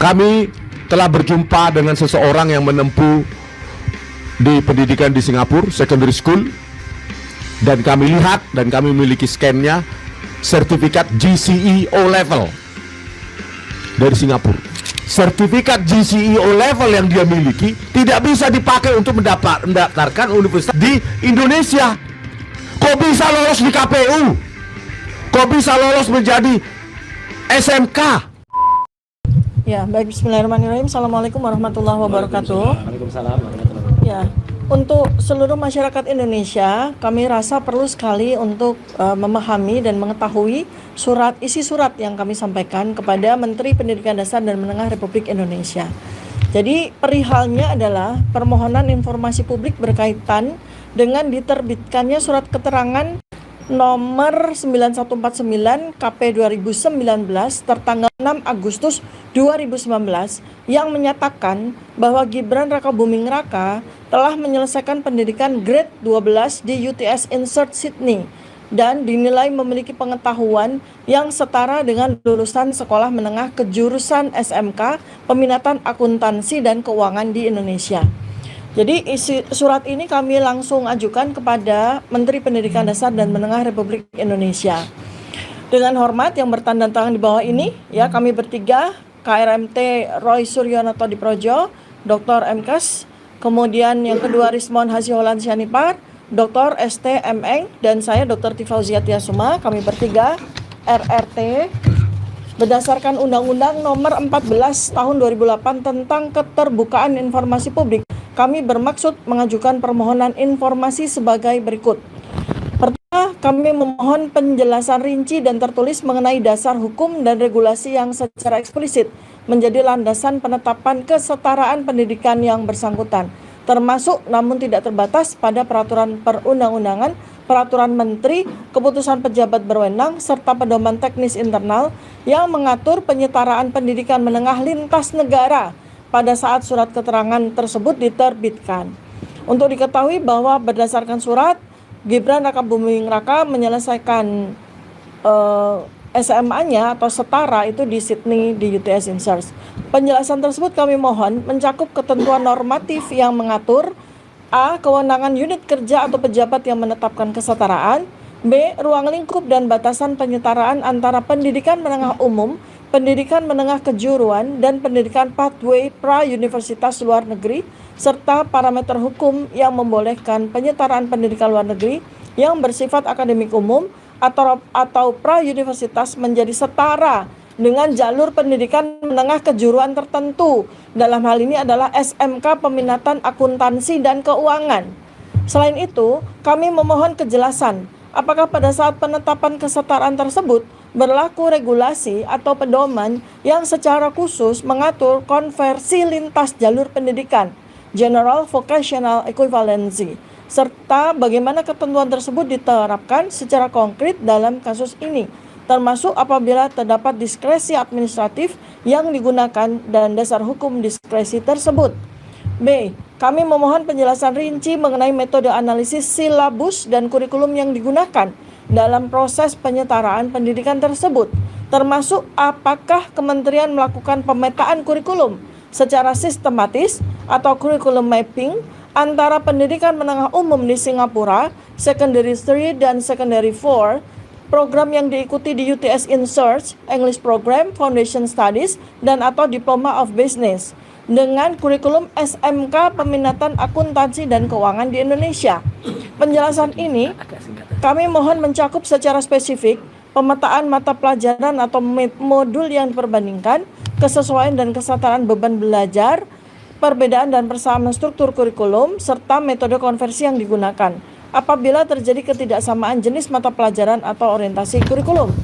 Kami telah berjumpa dengan seseorang yang menempuh di pendidikan di Singapura, secondary school, dan kami lihat dan kami memiliki scan-nya, sertifikat GCE O level dari Singapura. Sertifikat GCE O level yang dia miliki tidak bisa dipakai untuk mendaftarkan universitas di Indonesia. Kok bisa lolos di KPU? Kok bisa lolos menjadi SMK? Ya, baik, bismillahirrahmanirrahim. Assalamualaikum warahmatullahi wabarakatuh. Waalaikumsalam warahmatullahi wabarakatuh. Ya, untuk seluruh masyarakat Indonesia, kami rasa perlu sekali untuk memahami dan mengetahui isi surat yang kami sampaikan kepada Menteri Pendidikan Dasar dan Menengah Republik Indonesia. Jadi, perihalnya adalah permohonan informasi publik berkaitan dengan diterbitkannya surat keterangan nomor 9149 KP 2019 tertanggal 6 Agustus 2019 yang menyatakan bahwa Gibran Rakabuming Raka telah menyelesaikan pendidikan grade 12 di UTS Insert Sydney dan dinilai memiliki pengetahuan yang setara dengan lulusan sekolah menengah kejurusan SMK peminatan akuntansi dan keuangan di Indonesia. Jadi isi surat ini kami langsung ajukan kepada Menteri Pendidikan Dasar dan Menengah Republik Indonesia. Dengan hormat yang bertanda tangan di bawah ini, ya kami bertiga, KRMT Roy Suryono Todiprojo, Dr. MKes, kemudian yang kedua Rismon Hasiholan Sianipar, Dr. ST Meng, dan saya Dr. Tifauzia Tiasuma, kami bertiga RRT berdasarkan Undang-Undang Nomor 14 Tahun 2008 tentang Keterbukaan Informasi Publik. Kami bermaksud mengajukan permohonan informasi sebagai berikut. Pertama, kami memohon penjelasan rinci dan tertulis mengenai dasar hukum dan regulasi yang secara eksplisit menjadi landasan penetapan kesetaraan pendidikan yang bersangkutan, termasuk namun tidak terbatas pada peraturan perundang-undangan, peraturan menteri, keputusan pejabat berwenang, serta pedoman teknis internal yang mengatur penyetaraan pendidikan menengah lintas negara pada saat surat keterangan tersebut diterbitkan. Untuk diketahui bahwa berdasarkan surat, Gibran Rakabuming Raka menyelesaikan SMA-nya atau setara itu di Sydney di UTS Insert. Penjelasan tersebut kami mohon mencakup ketentuan normatif yang mengatur A. Kewenangan unit kerja atau pejabat yang menetapkan kesetaraan, B. Ruang lingkup dan batasan penyetaraan antara pendidikan menengah umum, pendidikan menengah kejuruan, dan pendidikan pathway pra-universitas luar negeri, serta parameter hukum yang membolehkan penyetaraan pendidikan luar negeri yang bersifat akademik umum atau pra-universitas menjadi setara dengan jalur pendidikan menengah kejuruan tertentu. Dalam hal ini adalah SMK Peminatan Akuntansi dan Keuangan. Selain itu, kami memohon kejelasan apakah pada saat penetapan kesetaraan tersebut berlaku regulasi atau pedoman yang secara khusus mengatur konversi lintas jalur pendidikan, General Vocational Equivalency, serta bagaimana ketentuan tersebut diterapkan secara konkret dalam kasus ini, termasuk apabila terdapat diskresi administratif yang digunakan dan dasar hukum diskresi tersebut. B. Kami memohon penjelasan rinci mengenai metode analisis silabus dan kurikulum yang digunakan dalam proses penyetaraan pendidikan tersebut, termasuk apakah kementerian melakukan pemetaan kurikulum secara sistematis atau kurikulum mapping antara pendidikan menengah umum di Singapura, Secondary 3 dan Secondary 4, program yang diikuti di UTS Insert, English Program, Foundation Studies, dan atau Diploma of Business, dengan kurikulum SMK Peminatan Akuntansi dan Keuangan di Indonesia. Penjelasan ini kami mohon mencakup secara spesifik pemetaan mata pelajaran atau modul yang diperbandingkan, kesesuaian dan kesetaraan beban belajar, perbedaan dan persamaan struktur kurikulum, serta metode konversi yang digunakan apabila terjadi ketidaksamaan jenis mata pelajaran atau orientasi kurikulum.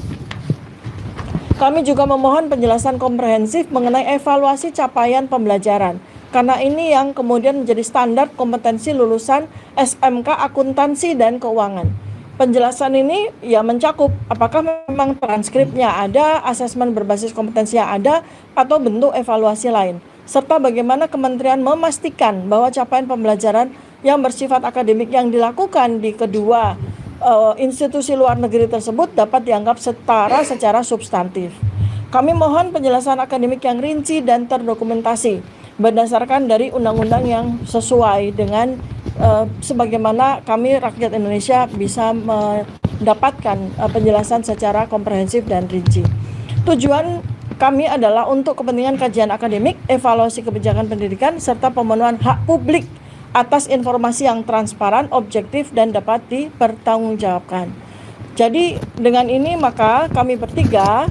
Kami juga memohon penjelasan komprehensif mengenai evaluasi capaian pembelajaran, karena ini yang kemudian menjadi standar kompetensi lulusan SMK Akuntansi dan Keuangan. Penjelasan ini ya mencakup apakah memang transkripnya ada, asesmen berbasis kompetensi yang ada, atau bentuk evaluasi lain, serta bagaimana kementerian memastikan bahwa capaian pembelajaran yang bersifat akademik yang dilakukan di kedua institusi luar negeri tersebut dapat dianggap setara secara substantif. Kami mohon penjelasan akademik yang rinci dan terdokumentasi berdasarkan dari undang-undang yang sesuai dengan sebagaimana kami rakyat Indonesia bisa mendapatkan penjelasan secara komprehensif dan rinci. Tujuan kami adalah untuk kepentingan kajian akademik, evaluasi kebijakan pendidikan, serta pemenuhan hak publik atas informasi yang transparan, objektif, dan dapat dipertanggungjawabkan. Jadi dengan ini maka kami bertiga,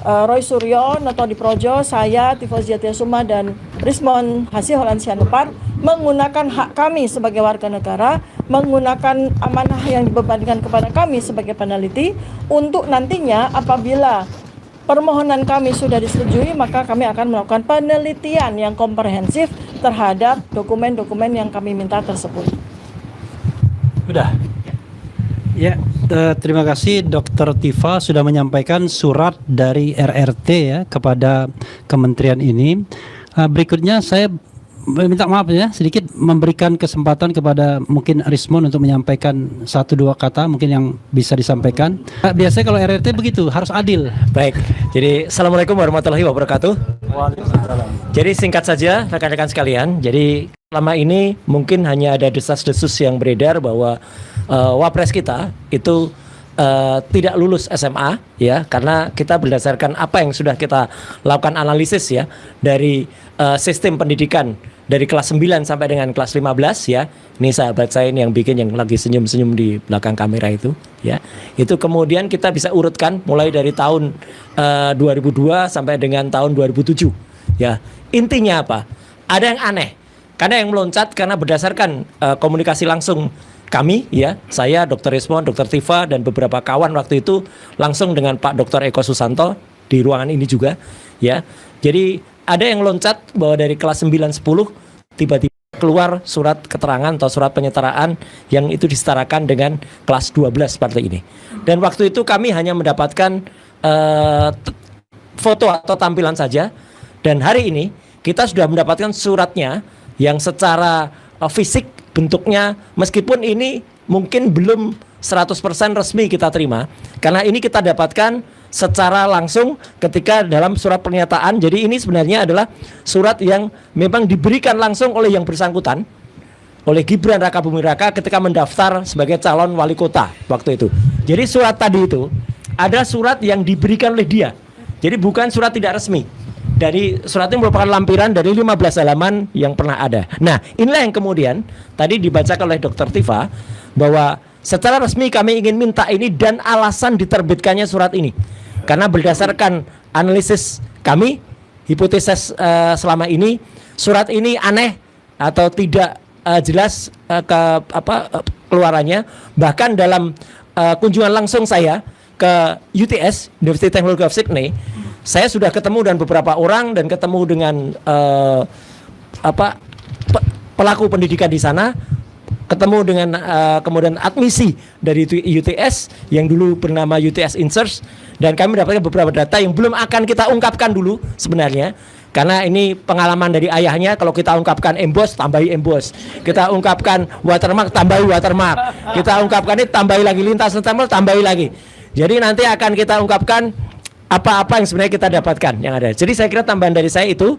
Roy Suryo, Noto Diprojo, saya, Tifo Ziatiasuma, dan Rismon Hasiholan Sianupar menggunakan hak kami sebagai warga negara, menggunakan amanah yang dibebankan kepada kami sebagai peneliti untuk nantinya apabila permohonan kami sudah disetujui, maka kami akan melakukan penelitian yang komprehensif terhadap dokumen-dokumen yang kami minta tersebut. Sudah. Ya, terima kasih Dr. Tifa sudah menyampaikan surat dari RRT ya kepada kementerian ini. Berikutnya saya minta maaf ya, sedikit memberikan kesempatan kepada mungkin Rismon untuk menyampaikan 1-2 kata mungkin yang bisa disampaikan. Biasanya kalau RRT begitu, harus adil. Baik, jadi Assalamualaikum warahmatullahi wabarakatuh. Jadi singkat saja rekan-rekan sekalian, jadi selama ini mungkin hanya ada desas-desus yang beredar bahwa Wapres kita itu tidak lulus SMA ya, karena kita berdasarkan apa yang sudah kita lakukan analisis ya dari sistem pendidikan dari kelas 9 sampai dengan kelas 15 ya. Ini sahabat saya ini yang bikin, yang lagi senyum-senyum di belakang kamera itu ya. Itu kemudian kita bisa urutkan mulai dari tahun 2002 sampai dengan tahun 2007 ya. Intinya apa? Ada yang aneh. Karena yang meloncat karena berdasarkan komunikasi langsung kami ya, saya, Dr. Rismon, Dr. Tifa, dan beberapa kawan waktu itu langsung dengan Pak Dr. Eko Susanto di ruangan ini juga ya. Jadi ada yang loncat bahwa dari kelas 9-10 tiba-tiba keluar surat keterangan atau surat penyetaraan yang itu disetarakan dengan kelas 12 seperti ini. Dan waktu itu kami hanya mendapatkan foto atau tampilan saja. Dan hari ini kita sudah mendapatkan suratnya yang secara fisik bentuknya, meskipun ini mungkin belum 100% resmi kita terima, karena ini kita dapatkan secara langsung ketika dalam surat pernyataan. Jadi ini sebenarnya adalah surat yang memang diberikan langsung oleh yang bersangkutan, oleh Gibran Rakabuming Raka ketika mendaftar sebagai calon wali kota waktu itu. Jadi surat tadi itu ada surat yang diberikan oleh dia, jadi bukan surat tidak resmi. Dari surat ini merupakan lampiran dari 15 halaman yang pernah ada. Nah, inilah yang kemudian tadi dibacakan oleh Dr. Tifa bahwa secara resmi kami ingin minta ini dan alasan diterbitkannya surat ini. Karena berdasarkan analisis kami, hipotesis selama ini, surat ini aneh atau tidak jelas keluarannya. Bahkan dalam kunjungan langsung saya ke UTS, University Technology of Sydney, saya sudah ketemu dengan beberapa orang dan ketemu dengan pelaku pendidikan di sana, ketemu dengan kemudian admisi dari UTS yang dulu bernama UTS Inserts, dan kami mendapatkan beberapa data yang belum akan kita ungkapkan dulu sebenarnya. Karena ini pengalaman dari ayahnya, kalau kita ungkapkan emboss, tambahi emboss. Kita ungkapkan watermark, tambahi watermark. Kita ungkapkan ini, tambahi lagi lintas stempel, tambahi lagi. Jadi nanti akan kita ungkapkan apa-apa yang sebenarnya kita dapatkan yang ada. Jadi saya kira tambahan dari saya itu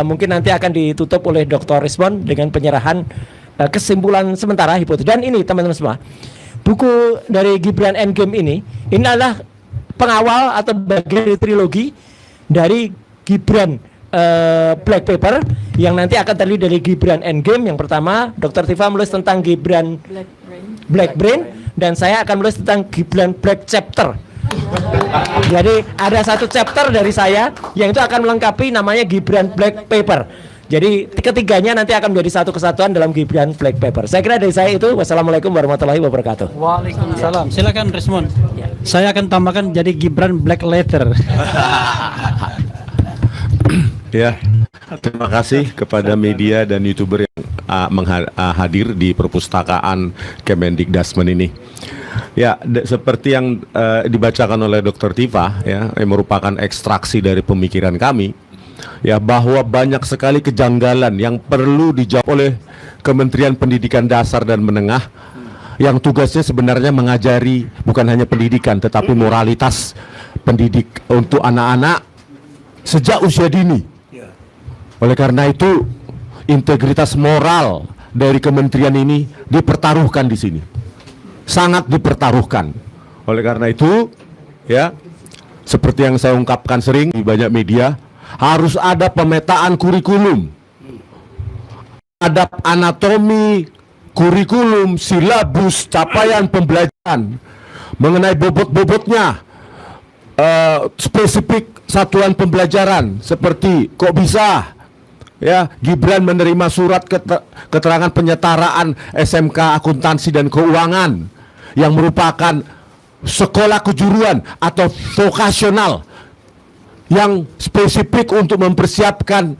mungkin nanti akan ditutup oleh Dr. Rismon dengan penyerahan kesimpulan sementara hipotesis. Dan ini teman-teman semua, buku dari Gibran Endgame ini adalah pengawal atau bagian dari trilogi dari Gibran Black Paper yang nanti akan terdiri dari Gibran Endgame. Yang pertama Dr. Tifa menulis tentang Gibran Black Brain dan saya akan menulis tentang Gibran Black Chapter. Jadi ada satu chapter dari saya yang itu akan melengkapi namanya Gibran Black Paper. Jadi ketiganya nanti akan menjadi satu kesatuan dalam Gibran Black Paper. Saya kira dari saya itu. Wassalamualaikum warahmatullahi wabarakatuh. Waalaikumsalam. Silakan Rismon. Saya akan tambahkan jadi Gibran Black Letter. Ya, terima kasih kepada media dan YouTuber yang hadir di perpustakaan Kemendikdasmen ini. Ya, seperti yang dibacakan oleh Dr. Tifa ya, yang merupakan ekstraksi dari pemikiran kami, ya, bahwa banyak sekali kejanggalan yang perlu dijawab oleh Kementerian Pendidikan Dasar dan Menengah yang tugasnya sebenarnya mengajari bukan hanya pendidikan tetapi moralitas pendidik untuk anak-anak sejak usia dini. Oleh karena itu, integritas moral dari kementerian ini dipertaruhkan di sini. Sangat dipertaruhkan. Oleh karena itu, ya, seperti yang saya ungkapkan sering di banyak media, harus ada pemetaan kurikulum. Ada anatomi kurikulum, silabus, capaian pembelajaran mengenai bobot-bobotnya, spesifik satuan pembelajaran, seperti kok bisa ya Gibran menerima surat keterangan penyetaraan SMK Akuntansi dan Keuangan yang merupakan sekolah kejuruan atau vokasional yang spesifik untuk mempersiapkan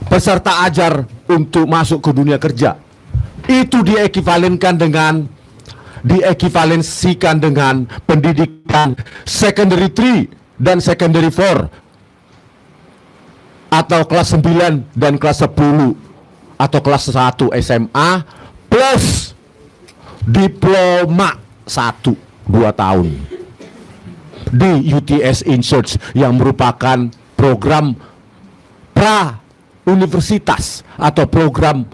peserta ajar untuk masuk ke dunia kerja. Itu diekivalensikan dengan pendidikan secondary 3 dan secondary 4 atau kelas 9 dan kelas 10 atau kelas 1 SMA plus diploma 1-2 tahun di UTS InSearch yang merupakan program pra universitas atau program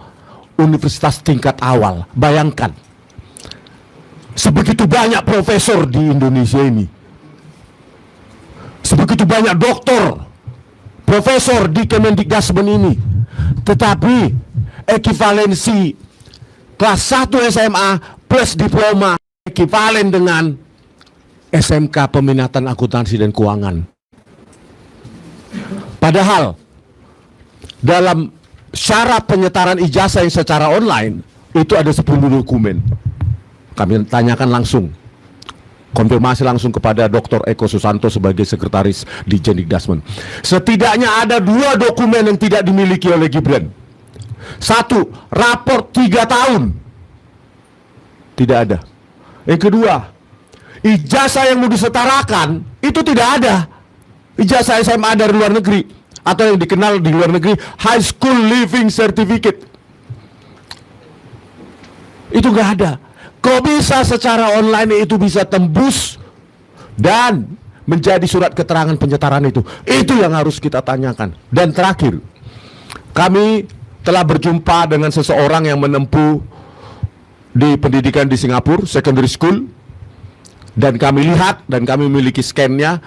universitas tingkat awal. Bayangkan, sebegitu banyak profesor di Indonesia ini, sebegitu banyak doktor, profesor di Kemendikdasmen ini, tetapi ekivalensi kelas 1 SMA plus diploma ekivalen dengan SMK Peminatan Akuntansi dan Keuangan. Padahal dalam syarat penyetaraan ijazah yang secara online itu ada 10 dokumen. Kami tanyakan langsung, konfirmasi langsung kepada Dr. Eko Susanto sebagai sekretaris di Jendikdasmen. Setidaknya ada 2 dokumen yang tidak dimiliki oleh Gibran. 1, raport 3 tahun. Tidak ada. Yang kedua, ijazah yang mau disetarakan itu tidak ada. Ijazah SMA dari luar negeri atau yang dikenal di luar negeri High School Living Certificate. Itu nggak ada. Kok bisa secara online itu bisa tembus dan menjadi surat keterangan penyetaraan itu? Itu yang harus kita tanyakan. Dan terakhir, kami telah berjumpa dengan seseorang yang menempuh di pendidikan di Singapura, secondary school, dan kami lihat dan kami memiliki scan-nya,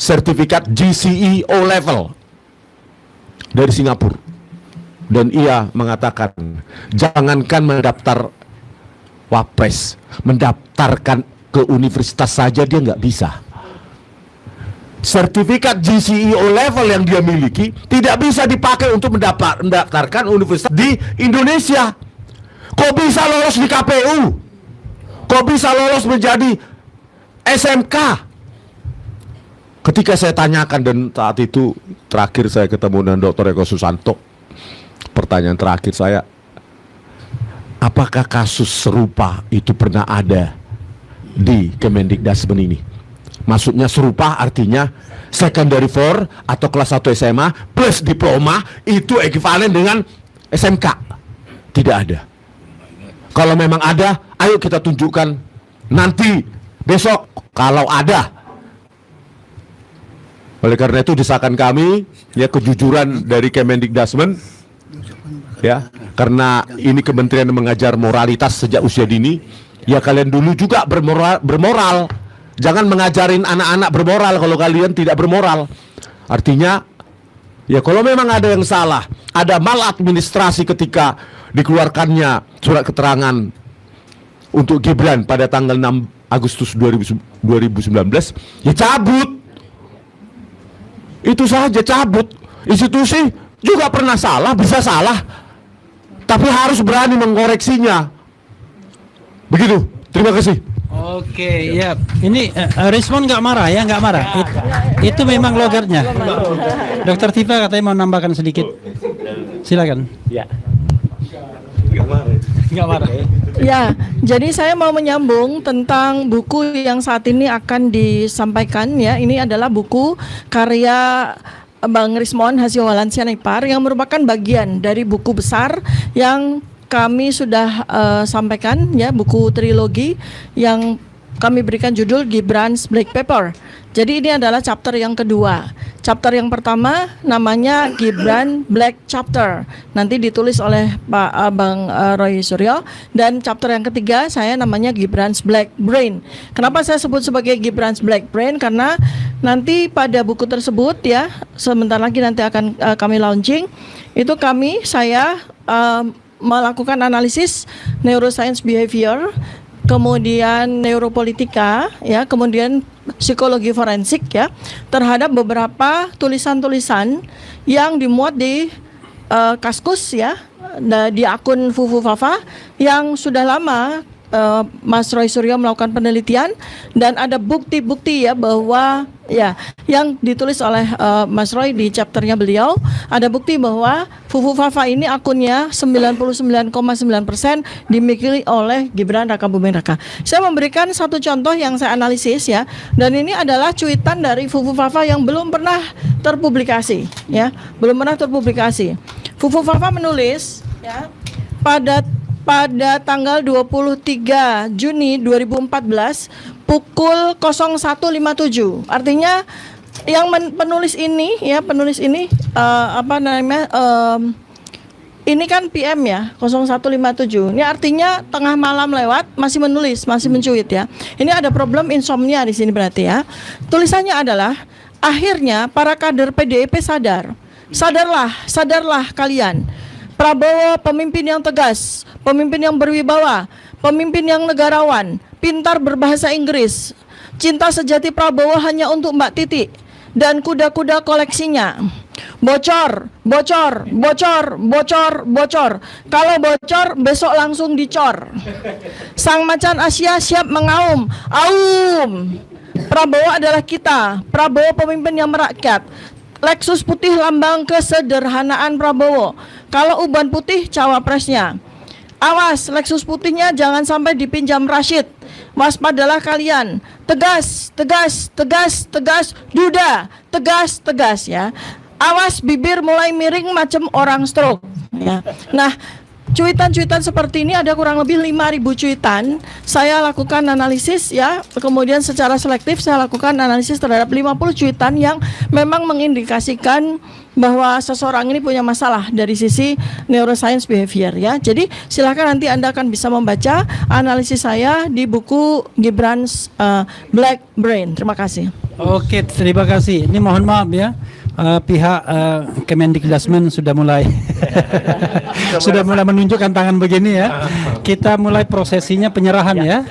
sertifikat GCE O level dari Singapura. Dan ia mengatakan, jangankan mendaftar Wapres, mendaftarkan ke universitas saja dia nggak bisa. Sertifikat GCE O level yang dia miliki tidak bisa dipakai untuk mendaftarkan universitas di Indonesia. Kok bisa lolos di KPU? Kok bisa lolos menjadi SMK? Ketika saya tanyakan, dan saat itu terakhir saya ketemu dengan Dr. Eko Susanto, pertanyaan terakhir saya, apakah kasus serupa itu pernah ada di Kemendikdasmen ini? Maksudnya serupa artinya secondary 4 atau kelas 1 SMA plus diploma itu ekivalen dengan SMK. Tidak ada. Kalau memang ada, ayo kita tunjukkan nanti, besok, kalau ada. Oleh karena itu desakan kami, ya, kejujuran dari Kemendikdasmen, ya, karena ini kementerian yang mengajar moralitas sejak usia dini, ya kalian dulu juga bermoral. Jangan mengajarin anak-anak bermoral kalau kalian tidak bermoral. Artinya, ya kalau memang ada yang salah, ada maladministrasi ketika dikeluarkannya surat keterangan untuk Gibran pada tanggal 6 Agustus 2019, ya cabut. Itu saja, cabut. Institusi juga pernah salah, bisa salah, tapi harus berani mengoreksinya. Begitu, terima kasih. Oke, ya. Ini Rismon nggak marah ya, nggak marah. Itu memang logatnya. Dokter Tifa katanya mau nambahkan sedikit. Silakan. Ya. Nggak marah. Ya, jadi saya mau menyambung tentang buku yang saat ini akan disampaikan, ya. Ini adalah buku karya Bang Rismon Hasyiwalansyah Nipar yang merupakan bagian dari buku besar yang kami sudah sampaikan, ya, buku trilogi yang kami berikan judul Gibran's Black Paper. Jadi ini adalah chapter yang kedua. Chapter yang pertama namanya Gibran Black Chapter. Nanti ditulis oleh Bang Roy Suryo. Dan chapter yang ketiga saya namanya Gibran's Black Brain. Kenapa saya sebut sebagai Gibran's Black Brain? Karena nanti pada buku tersebut ya, sebentar lagi nanti akan kami launching. Itu saya melakukan analisis neuroscience behavior, kemudian neuropolitika ya, kemudian psikologi forensik ya, terhadap beberapa tulisan-tulisan yang dimuat di Kaskus ya, di akun Fufu Fafa yang sudah lama Mas Roy Suryo melakukan penelitian, dan ada bukti-bukti ya bahwa ya yang ditulis oleh Mas Roy di chapternya beliau, ada bukti bahwa Fufu Fafa ini akunnya 99,9% dimiliki oleh Gibran Raka Buming Raka. Saya memberikan satu contoh yang saya analisis ya, dan ini adalah cuitan dari Fufu Fafa yang belum pernah terpublikasi ya, belum pernah terpublikasi. Fufu Fafa menulis ya pada tanggal 23 Juni 2014 pukul 01.57. Artinya yang penulis ini ini kan PM ya, 01.57. Ini artinya tengah malam lewat masih menulis, masih mencuit ya. Ini ada problem insomnia di sini berarti ya. Tulisannya adalah, akhirnya para kader PDIP sadar. Sadarlah kalian. Prabowo pemimpin yang tegas, pemimpin yang berwibawa, pemimpin yang negarawan, pintar berbahasa Inggris. Cinta sejati Prabowo hanya untuk Mbak Titi dan kuda-kuda koleksinya. Bocor. Kalau bocor, besok langsung dicor. Sang macan Asia siap mengaum. Aum. Prabowo adalah kita. Prabowo pemimpin yang merakyat. Lexus putih lambang kesederhanaan Prabowo. Kalau uban putih cawapresnya. Awas, Lexus putihnya jangan sampai dipinjam Rashid. Waspadalah kalian. Tegas. Duda. Tegas ya. Awas, bibir mulai miring macam orang stroke ya. Nah, cuitan-cuitan seperti ini ada kurang lebih 5.000 cuitan. Saya lakukan analisis ya, kemudian secara selektif saya lakukan analisis terhadap 50 cuitan yang memang mengindikasikan bahwa seseorang ini punya masalah dari sisi neuroscience behavior ya. Jadi silakan nanti Anda akan bisa membaca analisis saya di buku Gibran's Black Brain. Terima kasih. Oke, terima kasih. Ini mohon maaf ya. Pihak Kemendikbudrismen sudah mulai menunjukkan tangan begini ya. Kita mulai prosesinya penyerahan ya.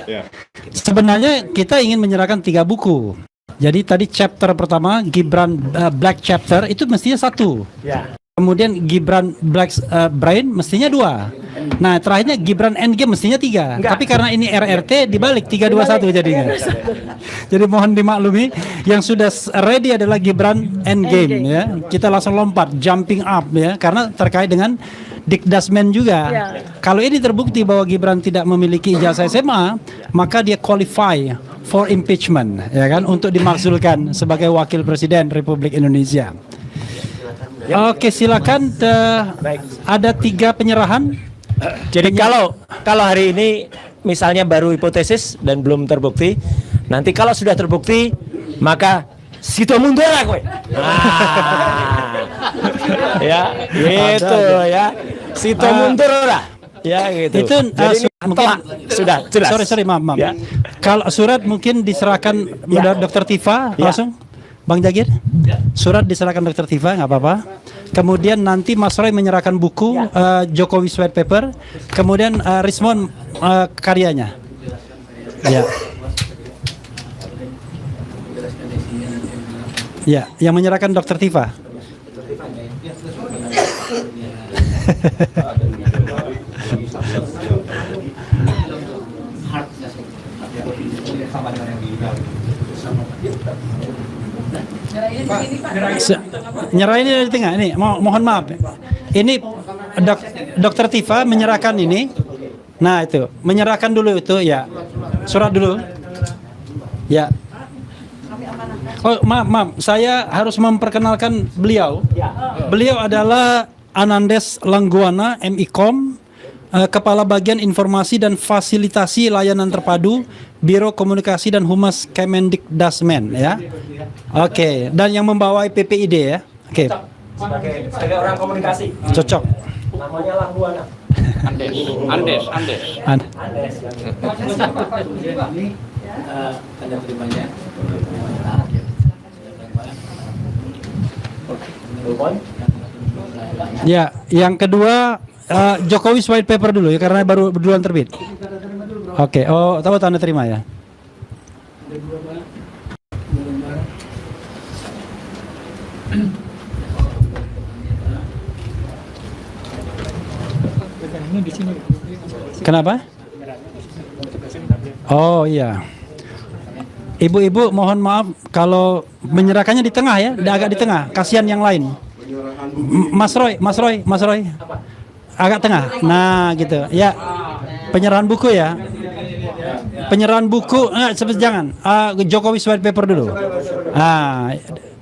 Sebenarnya kita ingin menyerahkan 3 buku. Jadi tadi chapter pertama Gibran Black Chapter itu mestinya 1. Kemudian Gibran Black Brain mestinya 2. Nah terakhirnya Gibran Endgame mestinya 3. Tapi karena ini RRT dibalik 321 jadinya. Jadi mohon dimaklumi, yang sudah ready adalah Gibran Endgame ya. Kita langsung lompat, jumping up ya, karena terkait dengan Dikdasmen juga. Kalau ini terbukti bahwa Gibran tidak memiliki ijazah SMA, maka dia qualify for impeachment ya kan, untuk dimakzulkan sebagai wakil presiden Republik Indonesia. Oke, silakan. Ada 3 penyerahan. Jadi kalau hari ini misalnya baru hipotesis dan belum terbukti, nanti kalau sudah terbukti maka situ mundur lah kowe. Ya, gitu ya. Situ mundur lah. Ya gitu. Itu jadi mungkin sudah jelas. Sorry, maaf. Ya. Kalau surat mungkin diserahkan Dr. Tifa langsung. Bang Jagir, surat diserahkan Dr. Tifa, nggak apa-apa. Kemudian nanti Mas Roy menyerahkan buku Jokowi White Paper. Kemudian Rismon karyanya. Ya. Ya, yang menyerahkan Dr. Tifa. Nyerahin ini di tengah ini. Mohon maaf. Ini Dr. Tifa menyerahkan ini. Nah itu, menyerahkan dulu itu ya. Surat dulu. Ya. Oh maaf, saya harus memperkenalkan beliau. Beliau adalah Anandes Langguana, MIKOM, Kepala Bagian Informasi dan Fasilitasi Layanan Terpadu Biro Komunikasi dan Humas Kemendikdasmen ya. Oke, dan yang membawai PPID ya. Oke. Sebagai orang komunikasi. Cocok. Namanya Langguana. Andes. Tanda terimanya. Ya, yang kedua Jokowi white paper dulu ya karena baru duluan terbit. Oke, oh tahu tanda terima ya. Kenapa? Oh iya. Ibu-ibu mohon maaf kalau menyerahkannya di tengah ya, agak di tengah. Kasihan yang lain. Mas Roy. Agak tengah. Nah, gitu. Ya. Penyerahan buku ya. Penyerahan buku jangan. Jokowi white paper dulu.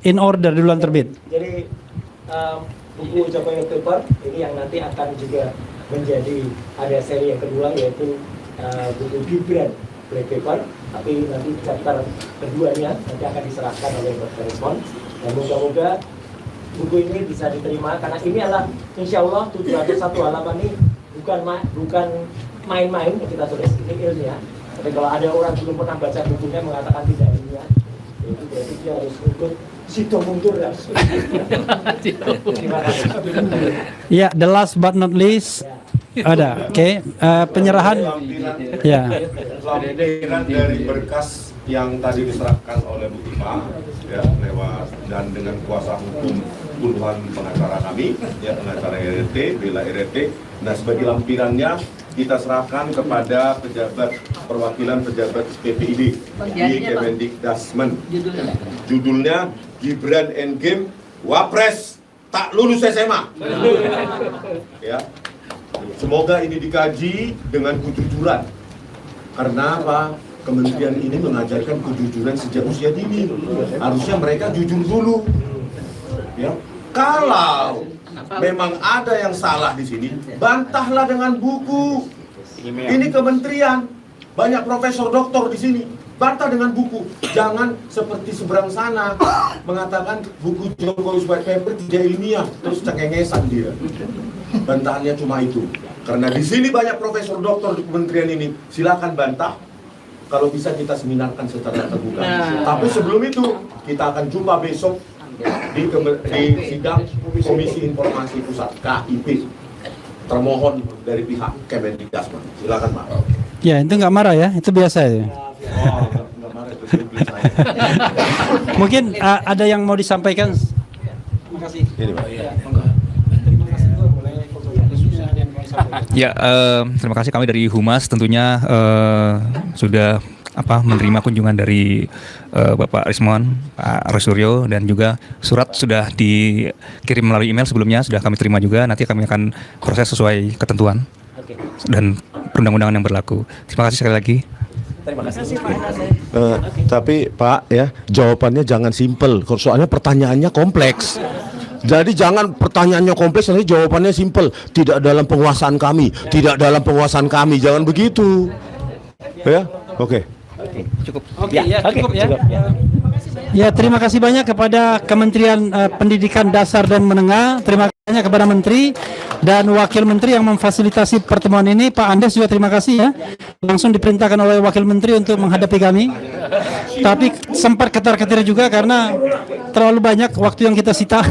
In order duluan terbit. Jadi buku Jokowi White Paper ini yang nanti akan juga menjadi ada seri yang kedua yaitu buku Gibran White Paper, tapi nanti chapter keduanya nanti akan diserahkan oleh Dr. Rismon dan moga-moga buku ini bisa diterima karena ini adalah insya Allah 701 halaman ini bukan main-main yang kita tulis, ini ilmiah. Tapi kalau ada orang belum pernah baca bukunya mengatakan tidak ilmiah, itu berarti dia harus ikut sido mundur ya. Terima kasih. Ya, the last but not least ada, oke, penyerahan. Ya. Lampiran dari berkas yang tadi diserahkan oleh Bu Tima ya lewat dan dengan kuasa hukum puluhan pengacara kami ya pengacara RRT, bela RRT. Nah sebagai lampirannya kita serahkan kepada pejabat perwakilan pejabat PPID di Kemendikdasmen. Judulnya Gibran Endgame Wapres tak lulus SMA. Ya. Semoga ini dikaji dengan kejujuran. Karena apa? Kementerian ini mengajarkan kejujuran sejak usia dini. Harusnya mereka jujur dulu. Ya. Kalau memang ada yang salah di sini, bantahlah dengan buku. Ini kementerian, banyak profesor doktor di sini. Bantah dengan buku. Jangan seperti seberang sana mengatakan buku Jokowi White Paper tidak ilmiah, terus cengengesan dia. Bantahannya cuma itu. Karena di sini banyak profesor doktor di kementerian ini. Silakan bantah. Kalau bisa kita seminarkan secara terbuka. Tapi sebelum itu kita akan jumpa besok di sidang Komisi Informasi Pusat KIP. Termohon dari pihak Kemendikdasmen. Silakan Pak. Ya, itu nggak marah ya, itu biasa ya. Oh, nggak marah itu disiplin saya. Mungkin ada yang mau disampaikan. Terima kasih. Ini Pak. Ya, terima kasih kami dari Humas tentunya sudah menerima kunjungan dari Bapak Rismon, Pak Rosuryo dan juga surat sudah dikirim melalui email sebelumnya sudah kami terima juga. Nanti kami akan proses sesuai ketentuan dan perundang-undangan yang berlaku. Terima kasih sekali lagi. Terima kasih. Tapi Pak ya, jawabannya jangan simpel. Soalnya pertanyaannya kompleks. Jadi jangan pertanyaannya kompleks, nanti jawabannya simpel. Tidak dalam penguasaan kami, tidak dalam penguasaan kami. Jangan begitu. Ya, oke. Cukup ya. Ya, terima kasih banyak kepada Kementerian Pendidikan Dasar dan Menengah. Terima kasih banyak kepada Menteri dan Wakil Menteri yang memfasilitasi pertemuan ini. Pak Andes juga terima kasih ya. Langsung diperintahkan oleh Wakil Menteri untuk menghadapi kami. Tapi sempat ketar-ketir juga karena terlalu banyak waktu yang kita sita.